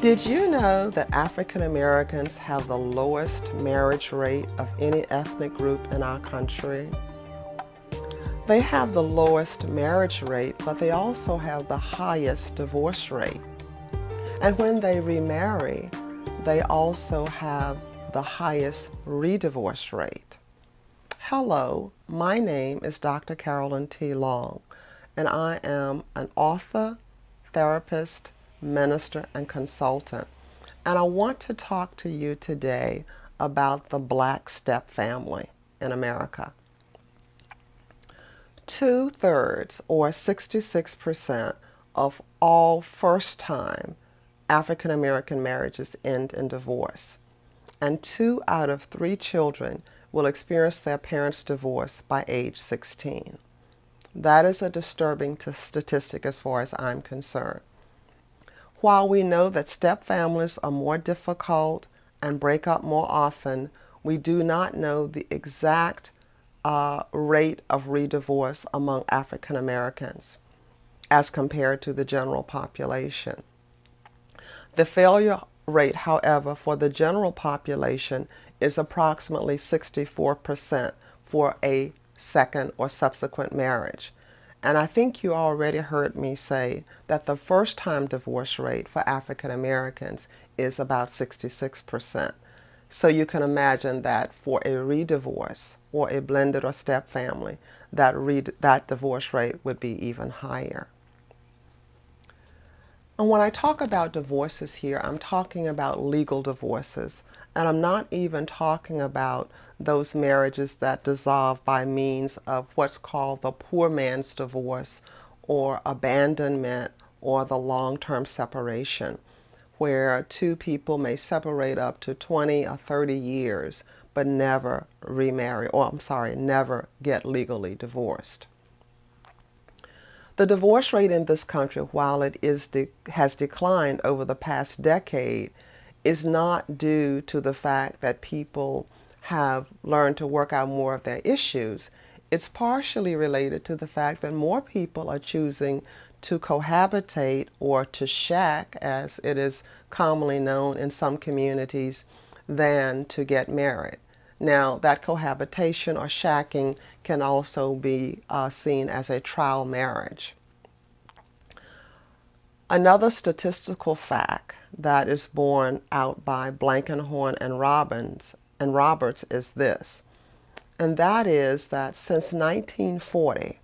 Did you know that African Americans have the lowest marriage rate of any ethnic group in our country? They have the lowest marriage rate, but they also have the highest divorce rate. And when they remarry, they also have the highest redivorce rate. Hello, my name is Dr. Carolyn T. Long, and I am an author, therapist, minister, and consultant. And I want to talk to you today about the Black Stepfamily in America. 2/3, or 66%, of all first-time African American marriages end in divorce. And 2 out of 3 children will experience their parents' divorce by age 16. That is a disturbing statistic as far as I'm concerned. While we know that step families are more difficult and break up more often, we do not know the exact rate of redivorce among African Americans as compared to the general population. The failure rate, however, for the general population is approximately 64% for a second or subsequent marriage. And I think you already heard me say that the first-time divorce rate for African Americans is about 66%. So you can imagine that for a redivorce or a blended or step family, that divorce rate would be even higher. And when I talk about divorces here, I'm talking about legal divorces. And I'm not even talking about those marriages that dissolve by means of what's called the poor man's divorce or abandonment or the long-term separation, where two people may separate up to 20 or 30 years but never remarry, or never get legally divorced. The divorce rate in this country, while it has declined over the past decade, is not due to the fact that people have learned to work out more of their issues. It's partially related to the fact that more people are choosing to cohabitate or to shack, as it is commonly known in some communities, than to get married. Now, that cohabitation or shacking can also be seen as a trial marriage. Another statistical fact that is borne out by Blankenhorn and Roberts is this, and that is that since 1940,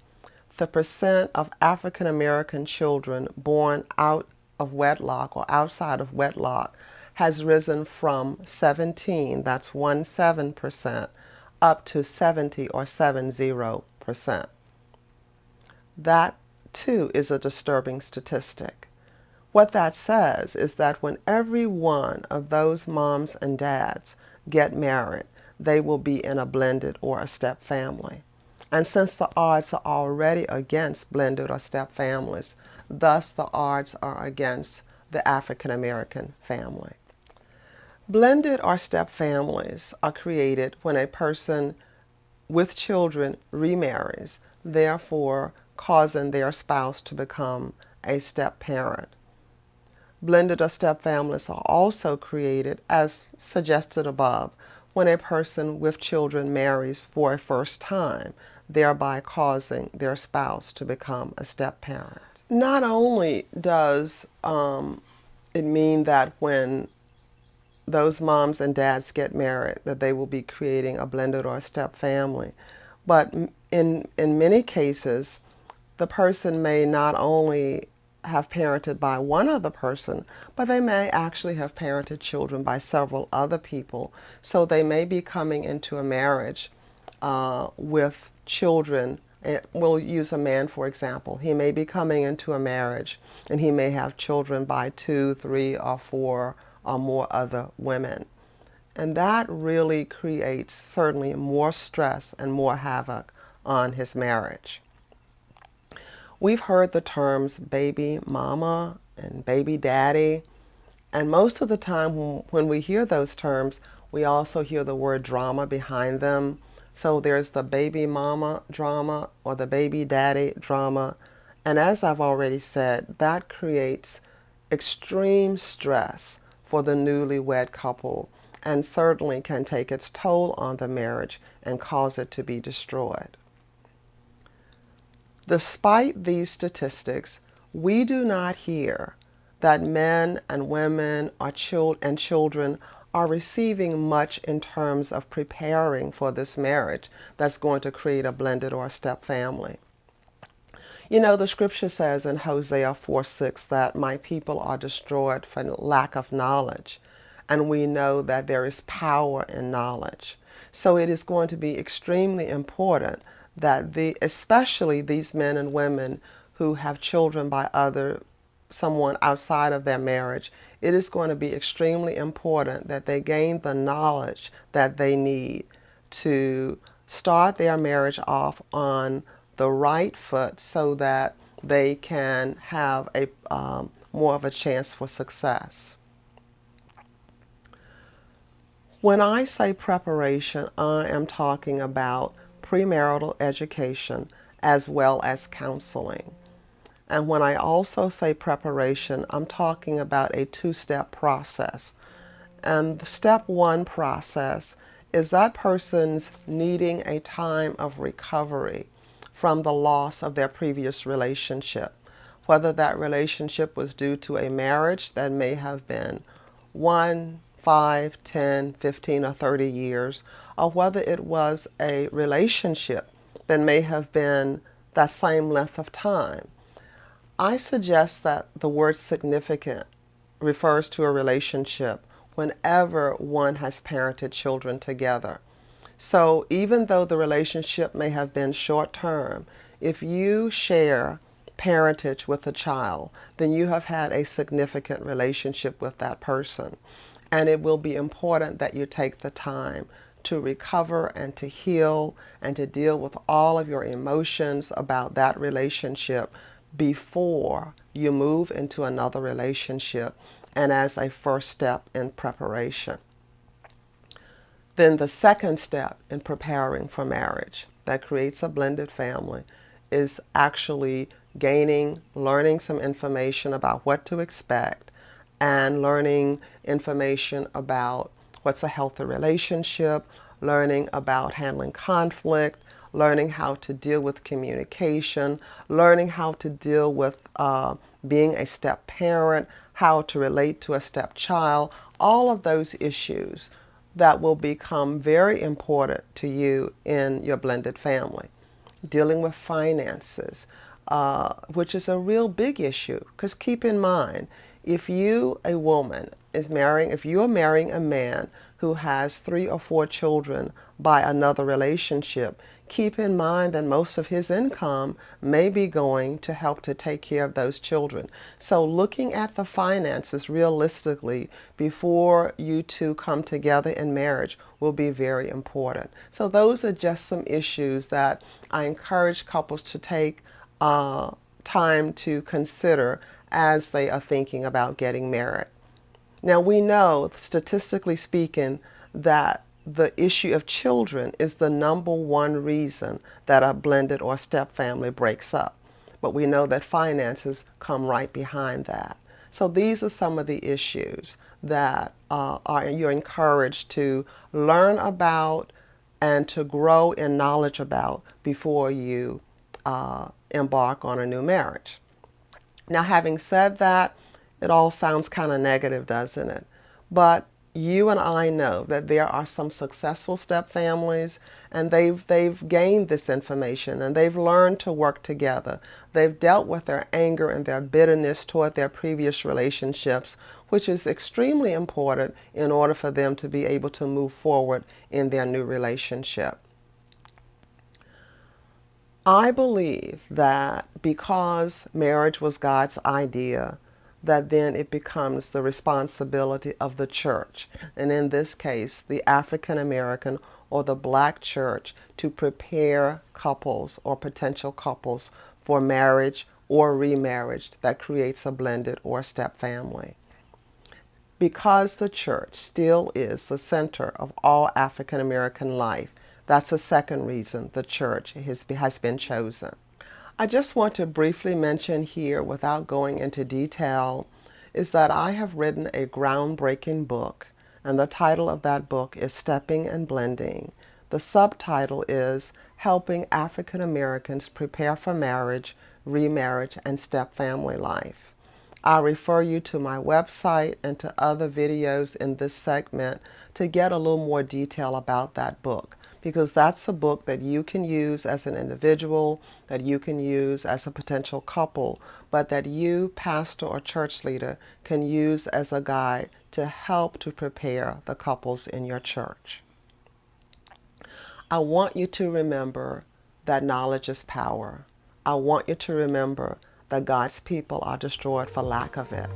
the percent of African American children born out of wedlock or outside of wedlock has risen from 17, that's 17%, up to 70 or 70%. That too is a disturbing statistic. What that says is that when every one of those moms and dads get married, they will be in a blended or a step family. And since the odds are already against blended or step families, thus the odds are against the African American family. Blended or step families are created when a person with children remarries, therefore causing their spouse to become a step parent. Blended or step families are also created, as suggested above, when a person with children marries for a first time, thereby causing their spouse to become a step parent. Not only does it mean that when those moms and dads get married, that they will be creating a blended or a step family, but in many cases, the person may not only have parented by one other person, but they may actually have parented children by several other people. So they may be coming into a marriage with children. We'll use a man, for example. He may be coming into a marriage and he may have children by 2, 3, or 4 or more other women. And that really creates certainly more stress and more havoc on his marriage. We've heard the terms baby mama and baby daddy, and most of the time when we hear those terms, we also hear the word drama behind them. So there's the baby mama drama or the baby daddy drama, and as I've already said, that creates extreme stress for the newlywed couple and certainly can take its toll on the marriage and cause it to be destroyed. Despite these statistics, we do not hear that men and women and children are receiving much in terms of preparing for this marriage that's going to create a blended or a step family. You know, the scripture says in Hosea 4:6 that my people are destroyed for lack of knowledge. And we know that there is power in knowledge. So it is going to be extremely important that especially these men and women who have children by someone outside of their marriage, it is going to be extremely important that they gain the knowledge that they need to start their marriage off on the right foot so that they can have a more of a chance for success. When I say preparation, I am talking about premarital education as well as counseling. And when I also say preparation, I'm talking about a two-step process. And the step one process is that person's needing a time of recovery from the loss of their previous relationship, whether that relationship was due to a marriage that may have been 1, 5, 10, 15, or 30 years, or whether it was a relationship that may have been that same length of time. I suggest that the word significant refers to a relationship whenever one has parented children together. So even though the relationship may have been short term, if you share parentage with a child, then you have had a significant relationship with that person. And it will be important that you take the time to recover and to heal and to deal with all of your emotions about that relationship before you move into another relationship and as a first step in preparation. Then the second step in preparing for marriage that creates a blended family is actually learning some information about what to expect and learning information about what's a healthy relationship, learning about handling conflict, learning how to deal with communication, learning how to deal with being a step parent, how to relate to a stepchild, all of those issues that will become very important to you in your blended family. Dealing with finances, which is a real big issue, because keep in mind, if you, a woman, if you are marrying a man who has 3 or 4 children by another relationship, keep in mind that most of his income may be going to help to take care of those children. So looking at the finances realistically before you two come together in marriage will be very important. So those are just some issues that I encourage couples to take time to consider as they are thinking about getting married. Now we know, statistically speaking, that the issue of children is the #1 reason that a blended or step family breaks up. But we know that finances come right behind that. So these are some of the issues that you're encouraged to learn about and to grow in knowledge about before you embark on a new marriage. Now, having said that, it all sounds kind of negative, doesn't it? But you and I know that there are some successful step families, and they've gained this information and they've learned to work together. They've dealt with their anger and their bitterness toward their previous relationships, which is extremely important in order for them to be able to move forward in their new relationship. I believe that because marriage was God's idea, that then it becomes the responsibility of the church, and in this case, the African American or the Black church, to prepare couples or potential couples for marriage or remarriage that creates a blended or step family. Because the church still is the center of all African American life, that's the second reason the church has been chosen. I just want to briefly mention here, without going into detail, is that I have written a groundbreaking book, and the title of that book is Stepping and Blending. The subtitle is Helping African Americans Prepare for Marriage, Remarriage, and Stepfamily Life. I'll refer you to my website and to other videos in this segment to get a little more detail about that book, because that's a book that you can use as an individual, that you can use as a potential couple, but that you, pastor or church leader, can use as a guide to help to prepare the couples in your church. I want you to remember that knowledge is power. I want you to remember that God's people are destroyed for lack of it.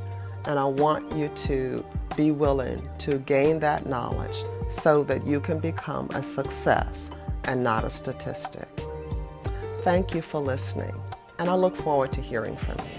And I want you to be willing to gain that knowledge so that you can become a success and not a statistic. Thank you for listening, and I look forward to hearing from you.